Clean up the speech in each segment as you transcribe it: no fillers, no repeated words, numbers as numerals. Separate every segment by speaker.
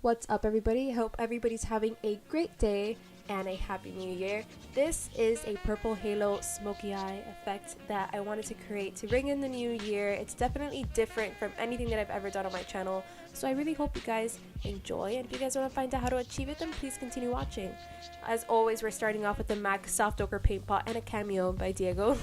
Speaker 1: What's up, everybody? I hope everybody's having a great day and a happy new year. This is a purple halo smoky eye effect that I wanted to create to ring in the new year. It's definitely different from anything that I've ever done on my channel, so I really hope you guys enjoy, and if you guys want to find out how to achieve it, then please continue watching. As always, we're starting off with the MAC Soft Ochre Paint Pot and a cameo by Diego.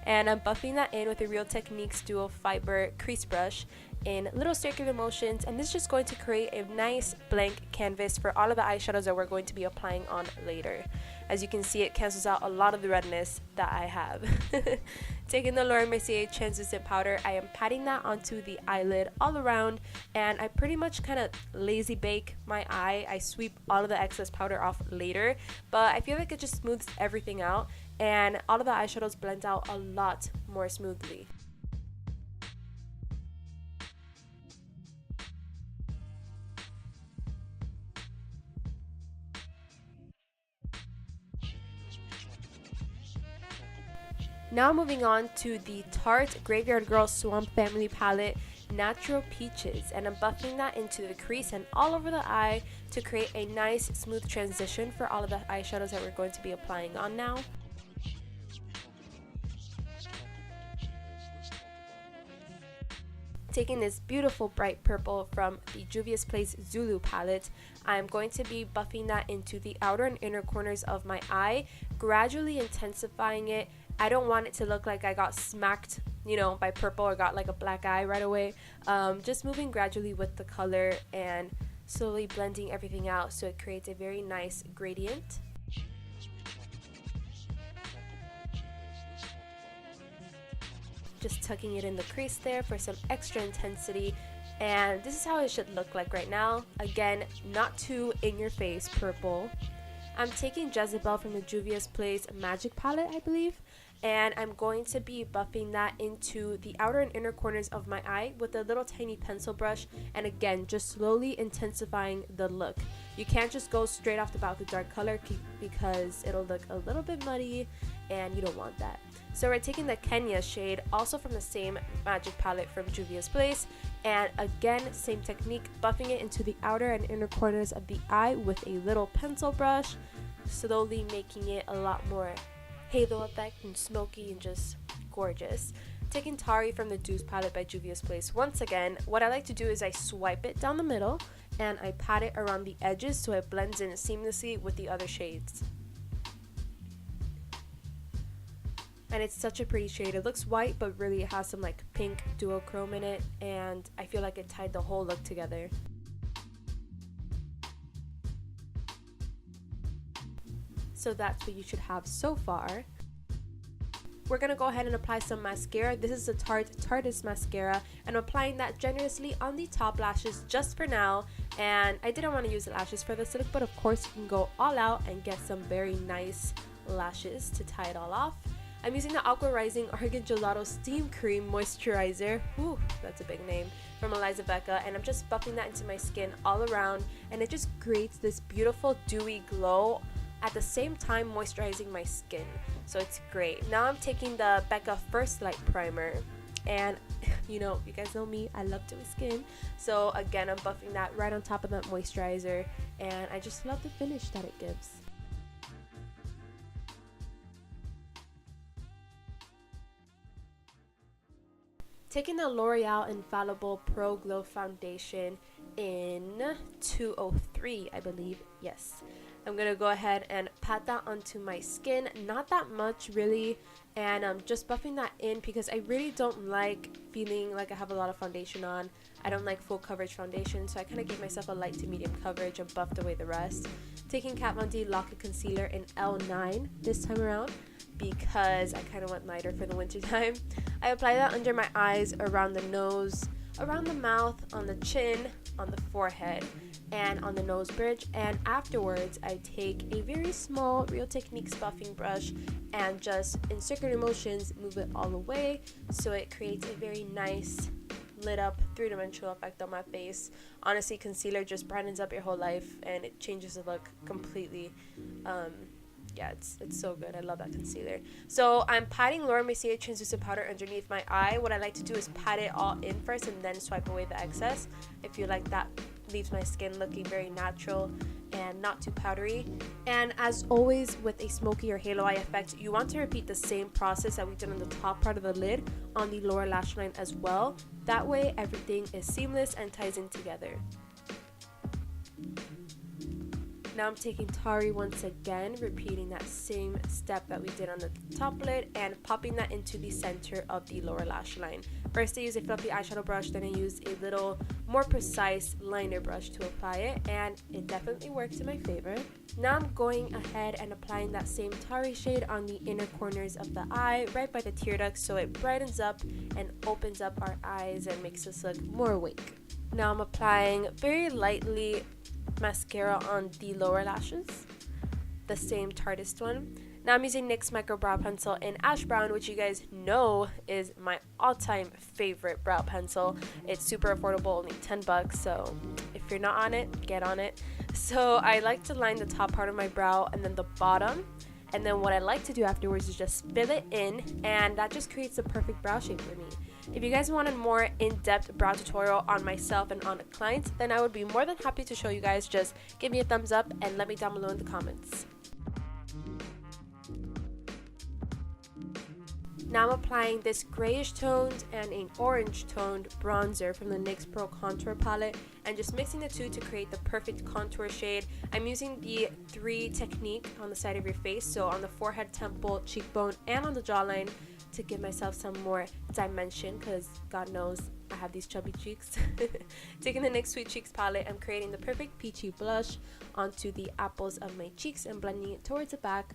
Speaker 1: And I'm buffing that in with a Real Techniques Dual Fiber Crease Brush in little circular motions, and this is just going to create a nice blank canvas for all of the eyeshadows that we're going to be applying on later. As you can see, it cancels out a lot of the redness that I have. Taking the Laura Mercier translucent powder, I am patting that onto the eyelid all around, and I pretty much kind of lazy bake my eye. I sweep all of the excess powder off later, but I feel like it just smooths everything out and all of the eyeshadows blend out a lot more smoothly. Now moving on to the Tarte Graveyard Girl Swamp Family Palette Natural Peaches, and I'm buffing that into the crease and all over the eye to create a nice smooth transition for all of the eyeshadows that we're going to be applying on now. Taking this beautiful bright purple from the Juvia's Place Zulu palette, I'm going to be buffing that into the outer and inner corners of my eye, gradually intensifying it. I don't want it to look like I got smacked, by purple or got like a black eye right away. Just moving gradually with the color and slowly blending everything out so it creates a very nice gradient. Just tucking it in the crease there for some extra intensity, and this is how it should look like right now. Again, not too in your face purple. I'm taking Jezebel from the Juvia's Place Magic palette, I believe, and I'm going to be buffing that into the outer and inner corners of my eye with a little tiny pencil brush, and again, just slowly intensifying the look. You can't just go straight off the bat with dark color because it'll look a little bit muddy and you don't want that. So we're taking the Kenya shade, also from the same Magic palette from Juvia's Place, and again, same technique, buffing it into the outer and inner corners of the eye with a little pencil brush, slowly making it a lot more halo effect and smoky and just gorgeous. Taking Tari from the Deuce palette by Juvia's Place. Once again, what I like to do is I swipe it down the middle and I pat it around the edges so it blends in seamlessly with the other shades. And it's such a pretty shade. It looks white, but really it has some like pink duochrome in it, and I feel like it tied the whole look together. So that's what you should have so far. We're gonna go ahead and apply some mascara. This is the Tarte's mascara, and I'm applying that generously on the top lashes just for now. And I didn't want to use the lashes for this look, but of course you can go all out and get some very nice lashes to tie it all off. I'm using the Aqua Rising Argan Gelato Steam Cream Moisturizer, whew, that's a big name, from Eliza Becca, and I'm just buffing that into my skin all around, and it just creates this beautiful dewy glow at the same time moisturizing my skin, so it's great. Now I'm taking the Becca First Light Primer, and you guys know me, I love dewy skin, so again I'm buffing that right on top of that moisturizer, and I just love the finish that it gives. Taking the L'Oreal Infallible Pro Glow Foundation in 203, I believe, yes. I'm going to go ahead and pat that onto my skin, not that much really, and I'm just buffing that in because I really don't like feeling like I have a lot of foundation on. I don't like full coverage foundation, so I kind of give myself a light to medium coverage and buffed away the rest. Taking Kat Von D Lock-It Concealer in L9 this time around, because I kind of went lighter for the winter time. I apply that under my eyes, around the nose, around the mouth, on the chin, on the forehead, and on the nose bridge, and afterwards I take a very small Real Techniques buffing brush and just in circular motions move it all away so it creates a very nice lit up three-dimensional effect on my face. Honestly, concealer just brightens up your whole life and it changes the look completely. Yeah, it's so good. I love that concealer. So I'm patting Laura Mercier translucent powder underneath my eye. What I like to do is pat it all in first and then swipe away the excess. I feel like that leaves my skin looking very natural and not too powdery. And as always with a smoky or halo eye effect, you want to repeat the same process that we did on the top part of the lid on the lower lash line as well. That way everything is seamless and ties in together. Now I'm taking Tari once again, repeating that same step that we did on the top lid and popping that into the center of the lower lash line. First I use a fluffy eyeshadow brush, then I use a little more precise liner brush to apply it, and it definitely works in my favor. Now I'm going ahead and applying that same Tari shade on the inner corners of the eye, right by the tear duct, so it brightens up and opens up our eyes and makes us look more awake. Now I'm applying very lightly mascara on the lower lashes, the same Tarteist one. Now I'm using NYX Micro Brow Pencil in Ash Brown, which you guys know is my all-time favorite brow pencil. It's super affordable, only 10 bucks, so if you're not on it, get on it. So I like to line the top part of my brow and then the bottom, and then what I like to do afterwards is just fill it in, and that just creates the perfect brow shape for me. If you guys want a more in-depth brow tutorial on myself and on a client, then I would be more than happy to show you guys. Just give me a thumbs up and let me down below in the comments. Now I'm applying this grayish toned and an orange toned bronzer from the NYX Pro Contour palette and just mixing the two to create the perfect contour shade. I'm using the 3 technique on the side of your face, so on the forehead, temple, cheekbone, and on the jawline, to give myself some more dimension, because God knows I have these chubby cheeks. Taking the NYX Sweet Cheeks palette, I'm creating the perfect peachy blush onto the apples of my cheeks and blending it towards the back.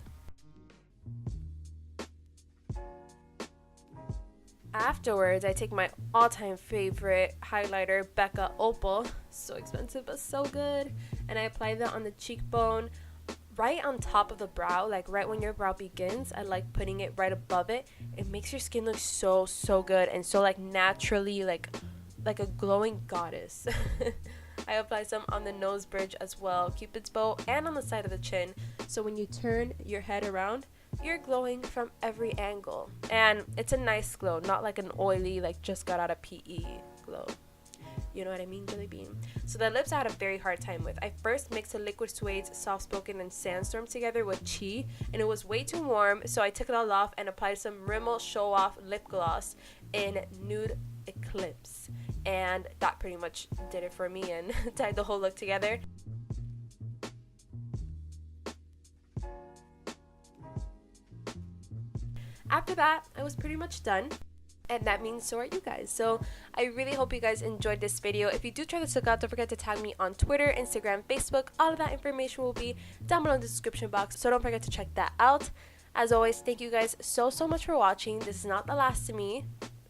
Speaker 1: Afterwards, I take my all-time favorite highlighter, Becca Opal, so expensive but so good, and I apply that on the cheekbone, right on top of the brow, like right when your brow begins. I like putting it right above it. It makes your skin look so good and so like naturally like a glowing goddess. I apply some on the nose bridge as well, Cupid's bow, and on the side of the chin, so when you turn your head around, you're glowing from every angle, and it's a nice glow, not like an oily like just got out of PE glow. You know what I mean, Jelly Bean? So the lips I had a very hard time with. I first mixed the Liquid Suede's Soft Spoken and Sandstorm together with Chi, and it was way too warm, so I took it all off and applied some Rimmel Show Off lip gloss in Nude Eclipse, and that pretty much did it for me and tied the whole look together. After that, I was pretty much done. And that means so are you guys. So I really hope you guys enjoyed this video. If you do try this look out, don't forget to tag me on Twitter, Instagram, Facebook. All of that information will be down below in the description box, so don't forget to check that out. As always, thank you guys so much for watching. This is not the last of me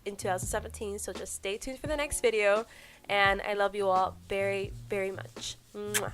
Speaker 1: in 2017, so just stay tuned for the next video. And I love you all very much. Mwah.